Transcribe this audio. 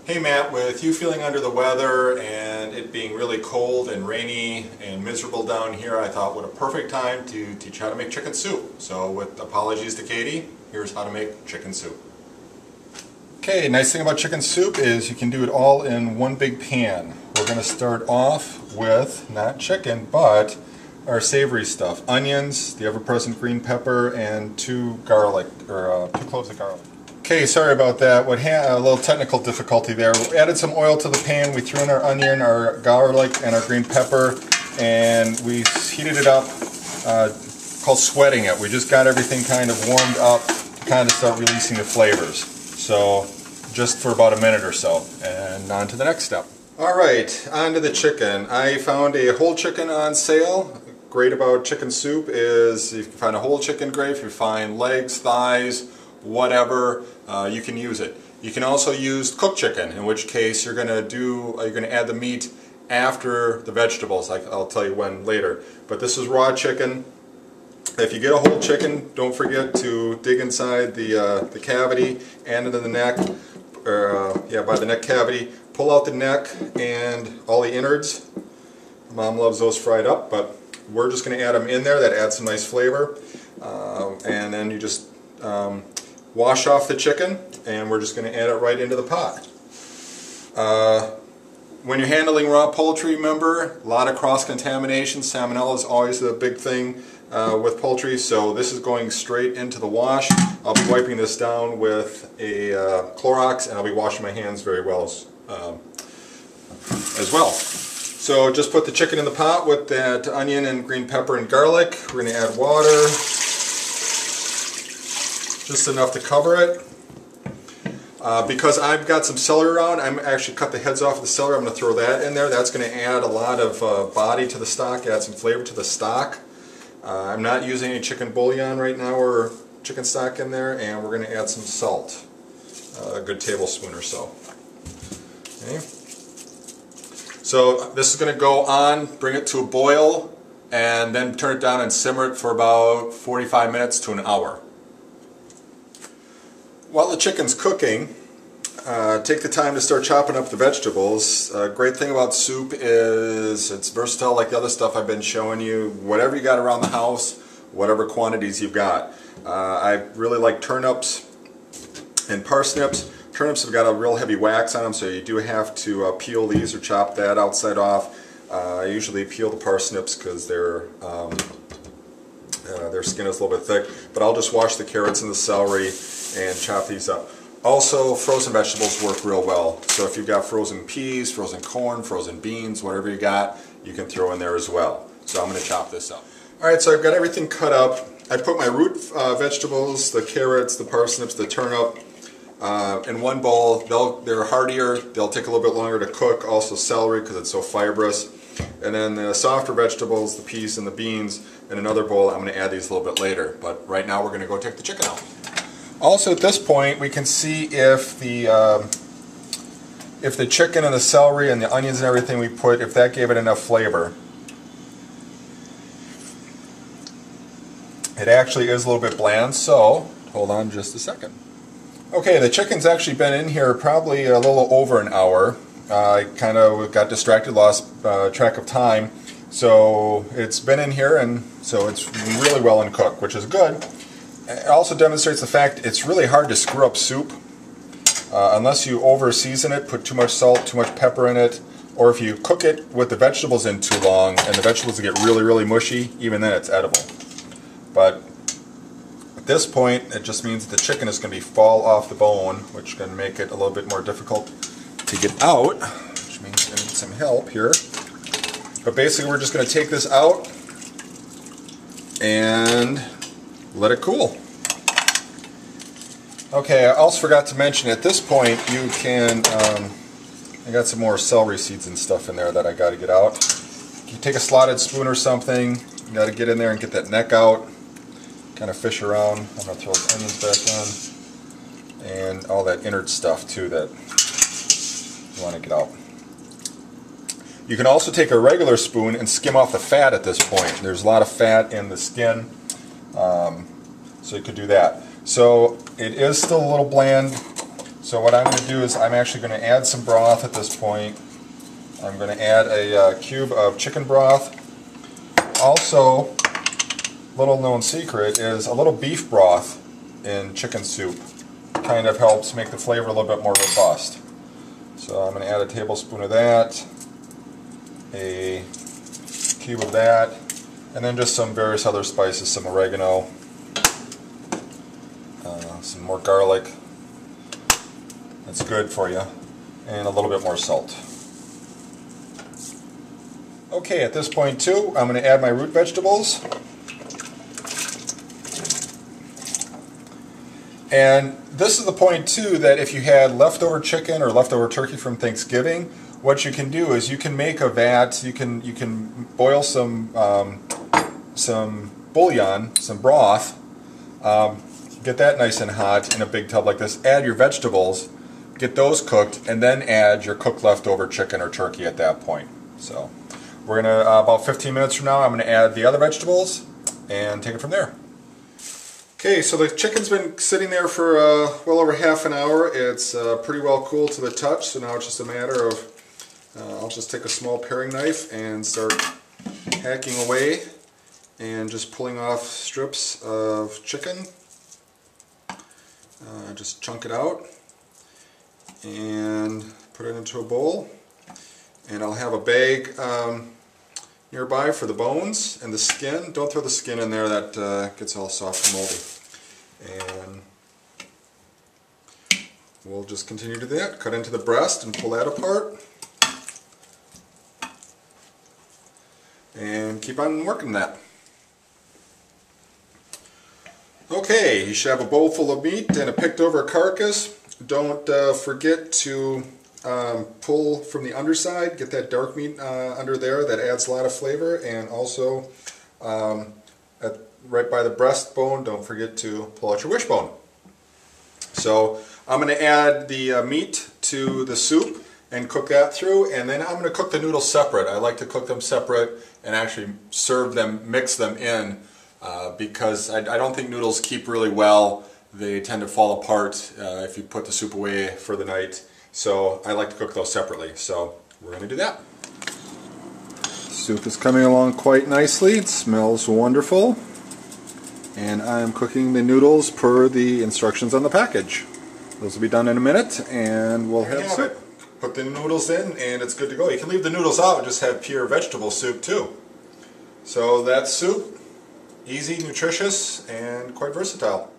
Hey Matt, with you feeling under the weather and it being really cold and rainy and miserable down here, I thought what a perfect time to teach how to make chicken soup. So with apologies to Katie, here's how to make chicken soup. Okay, nice thing about chicken soup is you can do it all in one big pan. We're going to start off with not chicken, but our savory stuff. Onions, the ever-present green pepper, and two cloves of garlic. Okay, sorry about that. A little technical difficulty there. We added some oil to the pan. We threw in our onion, our garlic, and our green pepper, and we heated it up, called sweating it. We just got everything kind of warmed up to kind of start releasing the flavors. So just for about a minute or so, and on to the next step. Alright, on to the chicken. I found a whole chicken on sale. Great about chicken soup is if you find a whole chicken, great. If you find legs, thighs, whatever, you can use it. You can also use cooked chicken, in which case you're going to add the meat after the vegetables. I'll tell you when later. But this is raw chicken. If you get a whole chicken, don't forget to dig inside the cavity and into the neck, by the neck cavity. Pull out the neck and all the innards. Mom loves those fried up, but we're just going to add them in there. That adds some nice flavor. And then you just wash off the chicken, and we're just going to add it right into the pot. When you're handling raw poultry, remember, a lot of cross-contamination. Salmonella is always a big thing with poultry, so this is going straight into the wash. I'll be wiping this down with a Clorox, and I'll be washing my hands very well as well. So just put the chicken in the pot with that onion and green pepper and garlic. We're going to add water. Just enough to cover it. Because I've got some celery around, I'm actually cut the heads off of the celery. I'm going to throw that in there. That's going to add a lot of body to the stock, add some flavor to the stock. I'm not using any chicken bouillon right now or chicken stock in there, and we're going to add some salt, a good tablespoon or so. Okay. So this is going to go on, bring it to a boil, and then turn it down and simmer it for about 45 minutes to an hour. While the chicken's cooking, take the time to start chopping up the vegetables. Great thing about soup is it's versatile like the other stuff I've been showing you. Whatever you got around the house, whatever quantities you've got. I really like turnips and parsnips. Turnips have got a real heavy wax on them, so you do have to peel these or chop that outside off. I usually peel the parsnips because their skin is a little bit thick, but I'll just wash the carrots and the celery and chop these up. Also, frozen vegetables work real well. So if you've got frozen peas, frozen corn, frozen beans, whatever you got, you can throw in there as well. So I'm going to chop this up. Alright, so I've got everything cut up. I put my root vegetables, the carrots, the parsnips, the turnip, in one bowl. They're hardier, they'll take a little bit longer to cook. Also celery because it's so fibrous. And then the softer vegetables, the peas and the beans, in another bowl. I'm going to add these a little bit later. But right now we're going to go take the chicken out. Also at this point we can see if the chicken and the celery and the onions and everything we put, if that gave it enough flavor. It actually is a little bit bland, so hold on just a second. Okay, the chicken's actually been in here probably a little over an hour. I kind of got distracted, lost track of time. So it's been in here, and so it's really well uncooked, which is good. It also demonstrates the fact it's really hard to screw up soup unless you over season it, put too much salt, too much pepper in it, or if you cook it with the vegetables in too long and the vegetables get really, really mushy, even then it's edible. But at this point, it just means that the chicken is going to fall off the bone, which is going to make it a little bit more difficult to get out, which means I need some help here. But basically we're just going to take this out and let it cool. Okay, I also forgot to mention at this point you can, I got some more celery seeds and stuff in there that I got to get out. You take a slotted spoon or something, you got to get in there and get that neck out, kind of fish around. I'm going to throw the onions back on, and all that innard stuff too that you want to get out. You can also take a regular spoon and skim off the fat at this point. There's a lot of fat in the skin, so you could do that. So it is still a little bland, So what I'm going to do is I'm actually going to add some broth at this point. I'm going to add a cube of chicken broth. Also, little known secret is a little beef broth in chicken soup. Kind of helps make the flavor a little bit more robust. So I'm going to add a tablespoon of that, a cube of that, and then just some various other spices, some oregano, some more garlic. That's good for you, and a little bit more salt. Okay, at this point too, I'm going to add my root vegetables. And this is the point too that if you had leftover chicken or leftover turkey from Thanksgiving, what you can do is you can make a vat. You can boil some bouillon, some broth. Get that nice and hot in a big tub like this. Add your vegetables, get those cooked, and then add your cooked leftover chicken or turkey at that point. So we're gonna about 15 minutes from now, I'm gonna add the other vegetables and take it from there. Okay, so the chicken's been sitting there for well over half an hour. It's pretty well cooled to the touch, so now it's just a matter of, I'll just take a small paring knife and start hacking away and just pulling off strips of chicken. Just chunk it out and put it into a bowl. And I'll have a bag nearby for the bones and the skin. Don't throw the skin in there, that gets all soft and moldy. And we'll just continue to do that. Cut into the breast and pull that apart. And keep on working that. Okay, you should have a bowl full of meat and a picked over carcass. Don't forget to pull from the underside, get that dark meat under there. That adds a lot of flavor. And also right by the breastbone, don't forget to pull out your wishbone. So I'm going to add the meat to the soup and cook that through, and then I'm going to cook the noodles separate. I like to cook them separate and actually serve them, mix them in, because I don't think noodles keep really well. They tend to fall apart if you put the soup away for the night. So I like to cook those separately. So we're going to do that. Soup is coming along quite nicely. It smells wonderful. And I am cooking the noodles per the instructions on the package. Those will be done in a minute, and we'll have soup. Put the noodles in, and it's good to go. You can leave the noodles out and just have pure vegetable soup too. So that's soup. Easy, nutritious, and quite versatile.